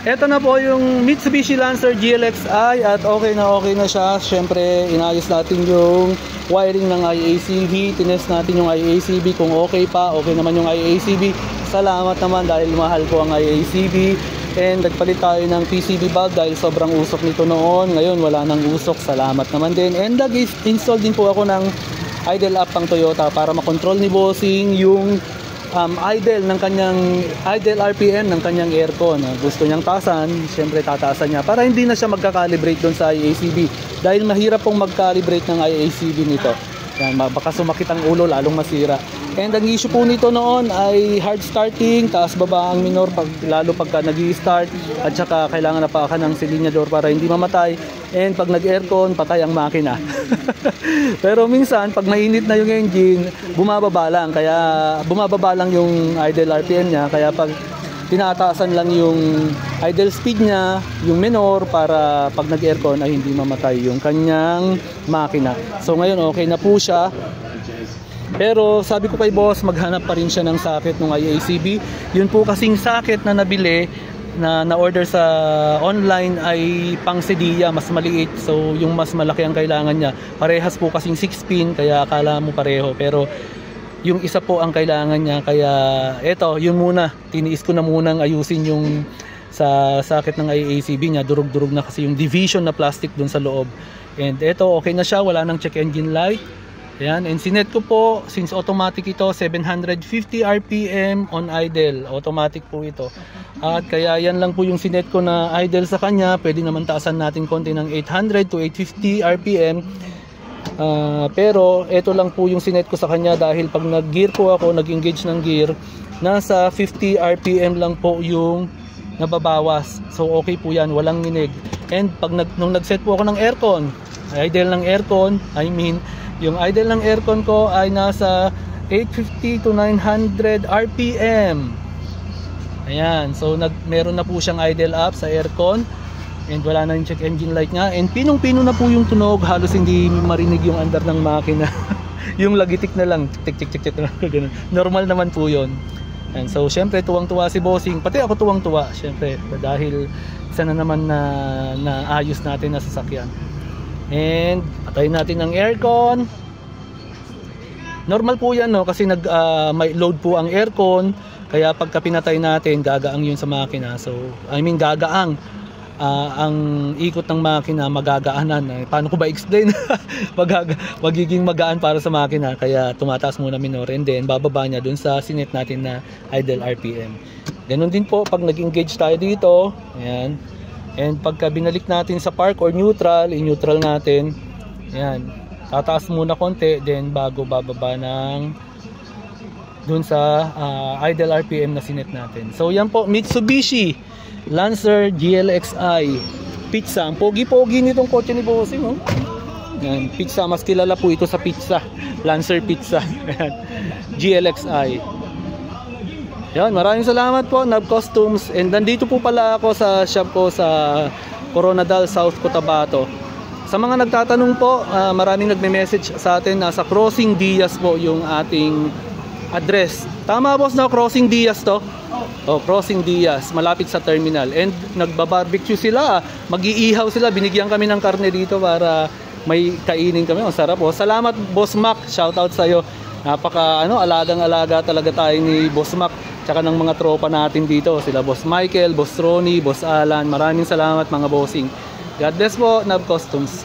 Ito na po yung Mitsubishi Lancer GLXi at okay na siya. Siyempre, inayos natin yung wiring ng IACV. Tinest natin yung IACV kung okay pa. Okay naman yung IACV. Salamat naman dahil mahal po ang IACV. And nagpalit tayo ng PCB valve dahil sobrang usok nito noon. Ngayon wala nang usok. Salamat naman din. And nag-install din po ako ng idle app pang Toyota para makontrol ni Bossing yung idle ng kanyang idle RPM ng kanyang aircon. Gusto niyang taasan, siyempre tataasan niya para hindi na siya magka-calibrate doon sa IACV dahil mahirap pong mag-calibrate ng IACV nito. Yan, baka sumakit ang ulo, lalong masira. And ang issue po nito noon ay hard starting, taas baba ang minor lalo pagka nag-i-start at saka kailangan napaakan ng silinyador para hindi mamatay. And pag nag-aircon, patay ang makina. Pero minsan, pag mainit na yung engine, bumababa lang. Kaya bumababa lang yung idle RPM niya. Kaya pag tinataasan lang yung idle speed niya, yung minor, para pag nag-aircon ay hindi mamatay yung kanyang makina. So ngayon, okay na po siya. Pero sabi ko kay boss, maghanap pa rin siya ng socket ng IACV. Yun po kasing socket na nabili, na order sa online ay pang Cedilla, mas maliit. So yung mas malaki ang kailangan niya. Parehas po kasing 6 pin, kaya akala mo pareho. Pero yung isa po ang kailangan niya. Kaya eto, yun muna. Tiniis ko na munang ayusin yung sa socket ng IACV niya. Durug-durug na kasi yung division na plastic dun sa loob. And eto, okay na siya. Wala nang check engine light. Ayan, and sinet ko po, since automatic ito, 750 RPM on idle. Automatic po ito. At kaya yan lang po yung sinet ko na idle sa kanya. Pwede naman taasan natin konti ng 800 to 850 RPM. Pero ito lang po yung sinet ko sa kanya dahil pag nag-gear po ako, nag-engage ng gear, nasa 50 RPM lang po yung nababawas. So okay po yan, walang nginig. And pag nung nag-set po ako ng aircon, idle ng aircon, yung idle ng aircon ko ay nasa 850 to 900 RPM. Ayan, so meron na po siyang idle up sa aircon. And wala na yung check engine light nga. And pinong-pino na po yung tunog, halos hindi marinig yung andar ng makina. Yung lagitik na lang, tik-tik-tik-tik na lang. Normal naman po yun. And so syempre tuwang-tuwa si Bossing, pati ako tuwang-tuwa syempre dahil isa na naman na ayos natin na sasakyan. And patayin natin ang aircon. Normal po yan, no? Kasi may load po ang aircon. Kaya pagka pinatay natin, gagaang yun sa makina. So, gagaang. Ang ikot ng makina, magagaanan. Paano ko ba explain? Magiging magaan para sa makina. Kaya tumataas muna minor. And then, bababa niya dun sa sinet natin na idle RPM. Ganun din po, pag nag-engage tayo dito. Ayan. And pagka binalik natin sa park or neutral, in-neutral natin, ayan, tataas muna konti, then bago bababa ng dun sa idle RPM na sinet natin. So yan po, Mitsubishi Lancer GLXi pizza. Ang pogi-pogi nitong kotse ni Bossing, oh. Yan, pizza, mas kilala po ito sa pizza, Lancer pizza. GLXi. Yan, maraming salamat po, Nav Customs. And nandito po pala ako sa shop ko sa Coronadal, South Cotabato. Sa mga nagtatanong po, maraming nagme-message sa atin, nasa Crossing Diaz po yung ating address. Tama boss, na Crossing Diaz to? Oh, Crossing Diaz, malapit sa terminal. And nagba-barbecue sila, mag-iihaw sila. Binigyan kami ng karne dito para may kainin kami. Ang sarap po. Salamat Boss Mac, shoutout sa iyo. Napaka alagang-alaga talaga tayo ni Boss Mac. Tsaka ng mga tropa natin dito, sila Boss Michael, Boss Ronnie, Boss Alan. Maraming salamat mga bossing. God bless po, Nav Customs.